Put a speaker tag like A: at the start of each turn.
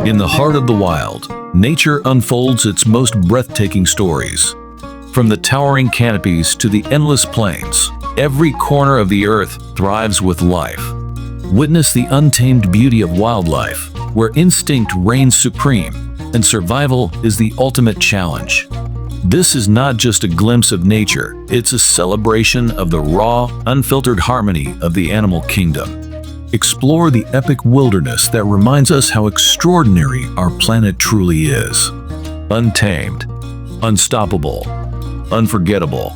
A: In the heart of the wild, nature unfolds its most breathtaking stories. From the towering canopies to the endless plains, every corner of the earth thrives with life. Witness the untamed beauty of wildlife, where instinct reigns supreme and survival is the ultimate challenge. This is not just a glimpse of nature, it's a celebration of the raw, unfiltered harmony of the animal kingdom. Explore the epic wilderness that reminds us how extraordinary our planet truly is. Untamed, unstoppable, unforgettable.